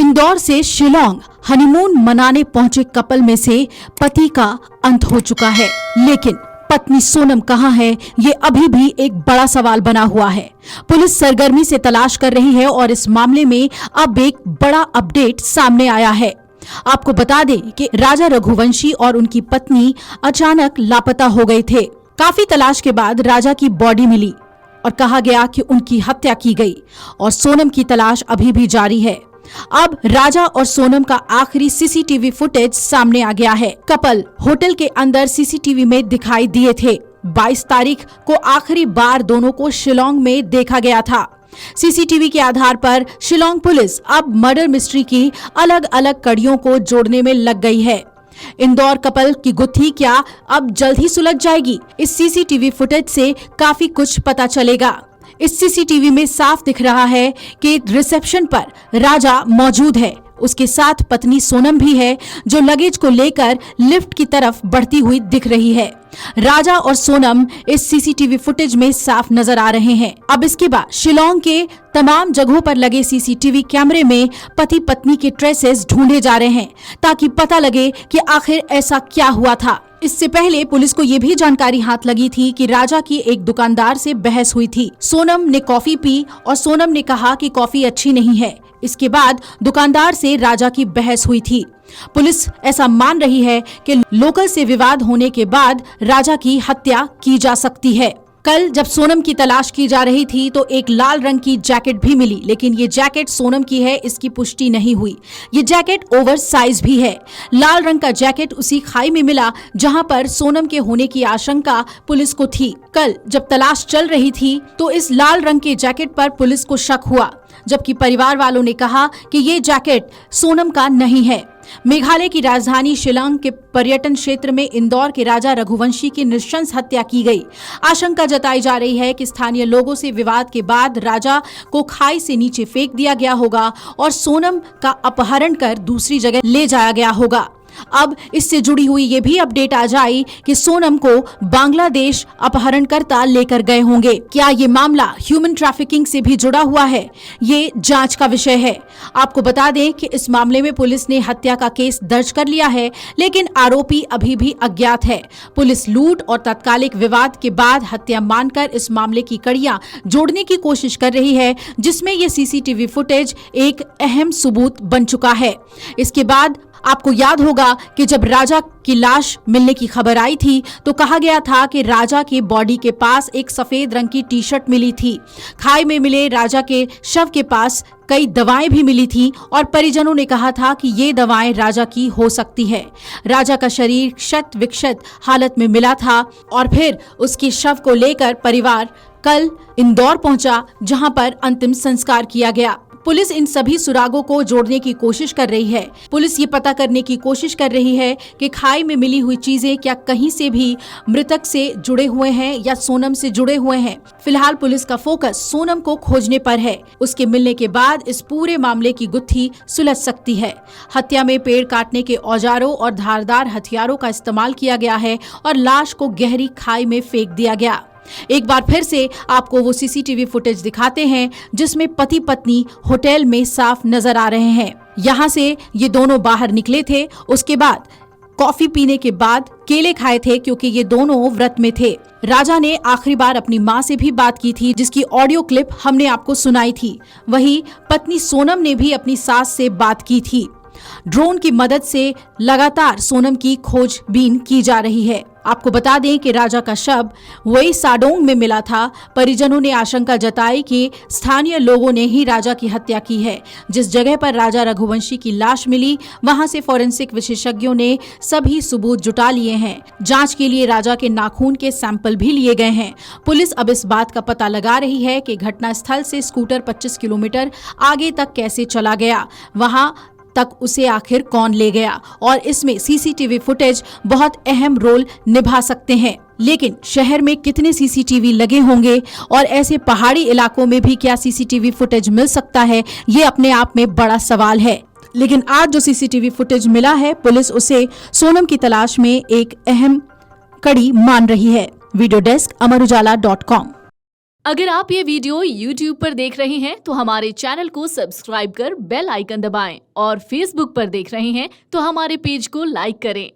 इंदौर से शिलांग हनीमून मनाने पहुंचे कपल में से पति का अंत हो चुका है, लेकिन पत्नी सोनम कहां है, ये अभी भी एक बड़ा सवाल बना हुआ है। पुलिस सरगर्मी से तलाश कर रही है और इस मामले में अब एक बड़ा अपडेट सामने आया है। आपको बता दें कि राजा रघुवंशी और उनकी पत्नी अचानक लापता हो गए थे। काफी तलाश के बाद राजा की बॉडी मिली और कहा गया कि उनकी हत्या की गई और सोनम की तलाश अभी भी जारी है। अब राजा और सोनम का आखिरी सीसीटीवी फुटेज सामने आ गया है। कपल होटल के अंदर सीसीटीवी में दिखाई दिए थे। 22 तारीख को आखिरी बार दोनों को शिलांग में देखा गया था। सीसीटीवी के आधार पर शिलांग पुलिस अब मर्डर मिस्ट्री की अलग अलग कड़ियों को जोड़ने में लग गई है। इंदौर कपल की गुत्थी क्या अब जल्द ही सुलझ जाएगी? इस सीसीटीवी फुटेज से काफी कुछ पता चलेगा। इस सीसीटीवी में साफ दिख रहा है कि रिसेप्शन पर राजा मौजूद है, उसके साथ पत्नी सोनम भी है, जो लगेज को लेकर लिफ्ट की तरफ बढ़ती हुई दिख रही है। राजा और सोनम इस सीसीटीवी फुटेज में साफ नजर आ रहे हैं। अब इसके बाद शिलांग के तमाम जगहों पर लगे सीसीटीवी कैमरे में पति पत्नी के ट्रेसेस ढूंढे जा रहे हैं, ताकि पता लगे कि आखिर ऐसा क्या हुआ था। इससे पहले पुलिस को ये भी जानकारी हाथ लगी थी कि राजा की एक दुकानदार से बहस हुई थी। सोनम ने कॉफी पी और सोनम ने कहा कि कॉफी अच्छी नहीं है। इसके बाद दुकानदार से राजा की बहस हुई थी। पुलिस ऐसा मान रही है कि लोकल से विवाद होने के बाद राजा की हत्या की जा सकती है। कल जब सोनम की तलाश की जा रही थी तो एक लाल रंग की जैकेट भी मिली, लेकिन ये जैकेट सोनम की है इसकी पुष्टि नहीं हुई। ये जैकेट ओवर साइज भी है। लाल रंग का जैकेट उसी खाई में मिला जहां पर सोनम के होने की आशंका पुलिस को थी। कल जब तलाश चल रही थी तो इस लाल रंग के जैकेट पर पुलिस को शक हुआ, जबकि परिवार वालों ने कहा कि ये जैकेट सोनम का नहीं है। मेघालय की राजधानी शिलांग के पर्यटन क्षेत्र में इंदौर के राजा रघुवंशी की नृशंस हत्या की गई। आशंका जताई जा रही है कि स्थानीय लोगों से विवाद के बाद राजा को खाई से नीचे फेंक दिया गया होगा और सोनम का अपहरण कर दूसरी जगह ले जाया गया होगा। अब इससे जुड़ी हुई ये भी अपडेट आ जाए कि सोनम को बांग्लादेश अपहरणकर्ता लेकर गए होंगे। क्या ये मामला ह्यूमन ट्रैफिकिंग से भी जुड़ा हुआ है? ये जांच का विषय है। आपको बता दें कि इस मामले में पुलिस ने हत्या का केस दर्ज कर लिया है, लेकिन आरोपी अभी भी अज्ञात है। पुलिस लूट और तात्कालिक विवाद के बाद हत्या मानकर इस मामले की कड़ियां जोड़ने की कोशिश कर रही है, जिसमें ये सीसीटीवी फुटेज एक अहम सबूत बन चुका है। इसके बाद आपको याद होगा कि जब राजा की लाश मिलने की खबर आई थी तो कहा गया था कि राजा की बॉडी के पास एक सफेद रंग की टी शर्ट मिली थी। खाई में मिले राजा के शव के पास कई दवाएं भी मिली थी और परिजनों ने कहा था कि ये दवाएं राजा की हो सकती है। राजा का शरीर क्षत विक्षत हालत में मिला था और फिर उसके शव को लेकर परिवार कल इंदौर पहुंचा, जहां पर अंतिम संस्कार किया गया। पुलिस इन सभी सुरागों को जोड़ने की कोशिश कर रही है। पुलिस ये पता करने की कोशिश कर रही है कि खाई में मिली हुई चीजें क्या कहीं से भी मृतक से जुड़े हुए हैं या सोनम से जुड़े हुए हैं। फिलहाल पुलिस का फोकस सोनम को खोजने पर है। उसके मिलने के बाद इस पूरे मामले की गुत्थी सुलझ सकती है। हत्या में पेड़ काटने के औजारों और धारदार हथियारों का इस्तेमाल किया गया है और लाश को गहरी खाई में फेंक दिया गया। एक बार फिर से आपको वो सीसीटीवी फुटेज दिखाते हैं जिसमें पति पत्नी होटल में साफ नजर आ रहे हैं। यहाँ से ये दोनों बाहर निकले थे। उसके बाद कॉफी पीने के बाद केले खाए थे, क्योंकि ये दोनों व्रत में थे। राजा ने आखिरी बार अपनी मां से भी बात की थी, जिसकी ऑडियो क्लिप हमने आपको सुनाई थी। वहीं पत्नी सोनम ने भी अपनी सास से बात की थी। ड्रोन की मदद से लगातार सोनम की खोजबीन की जा रही है। आपको बता दें कि राजा का शव वही साडोंग में मिला था। परिजनों ने आशंका जताई कि स्थानीय लोगों ने ही राजा की हत्या की है। जिस जगह पर राजा रघुवंशी की लाश मिली, वहां से फोरेंसिक विशेषज्ञों ने सभी सबूत जुटा लिए हैं। जांच के लिए राजा के नाखून के सैंपल भी लिए गए हैं। पुलिस अब इस बात का पता लगा रही है कि घटना स्थल से स्कूटर 25 किलोमीटर आगे तक कैसे चला गया, वहां तक उसे आखिर कौन ले गया, और इसमें सीसीटीवी फुटेज बहुत अहम रोल निभा सकते हैं। लेकिन शहर में कितने सीसीटीवी लगे होंगे और ऐसे पहाड़ी इलाकों में भी क्या सीसीटीवी फुटेज मिल सकता है, ये अपने आप में बड़ा सवाल है। लेकिन आज जो सीसीटीवी फुटेज मिला है, पुलिस उसे सोनम की तलाश में एक अहम कड़ी मान रही है। वीडियो डेस्क, अमर उजाला.com। अगर आप ये वीडियो YouTube पर देख रहे हैं तो हमारे चैनल को सब्सक्राइब कर बेल आइकन दबाएं और Facebook पर देख रहे हैं तो हमारे पेज को लाइक करें।